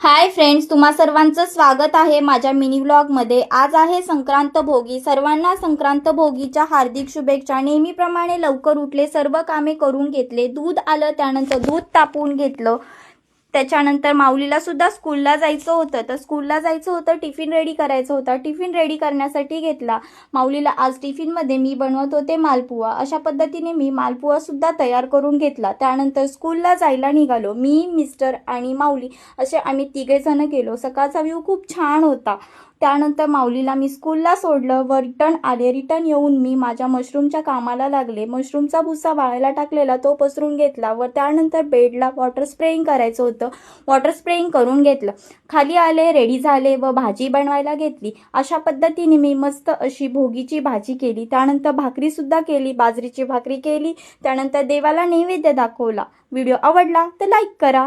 Hi friends, तुम्हा सर्वांचं स्वागत आहे माझ्या मिनी व्लॉगमध्ये। आज आहे संक्रांत भोगी। सर्वांना संक्रांत भोगीच्या हार्दिक शुभेच्छा। नेहमीप्रमाणे लवकर उठले, सर्व कामे करून घेतले, दूध आलं त्यानंतर दूध तापवून घेतलं। त्याच्यानंतर माऊलीला सुद्धा स्कूलला जायचं होतं, तर स्कूलला जायचं होतं, टिफिन रेडी करायचं होता, टिफिन रेडी करण्यासाठी घेतला। माऊलीला आज टिफिनमध्ये मी बनवत होते मालपुवा। अशा पद्धतीने मी मालपुवा सुद्धा तयार करून घेतला। त्यानंतर स्कूलला जायला निघालो। मी, मिस्टर आणि माऊली असे आम्ही तिघेजण गेलो। सकाळचा व्ह्यू खूप छान होता। त्यानंतर माऊलीला मी स्कूलला सोडलं व रिटर्न आले। रिटर्न येऊन मी माझ्या मशरूमच्या कामाला लागले। मशरूमचा भुसा वाळायला टाकलेला तो पसरून घेतला व त्यानंतर बेडला वॉटर स्प्रेइंग करायचं होतं, वॉटर स्प्रेइंग करून घेतलं। खाली आले, रेडी झाले व भाजी बनवायला घेतली। अशा पद्धतीने मी मस्त अशी भोगीची भाजी केली। त्यानंतर भाकरी सुद्धा केली, बाजरीची भाकरी केली। त्यानंतर देवाला नैवेद्य दाखवला। व्हिडिओ आवडला तर लाईक करा।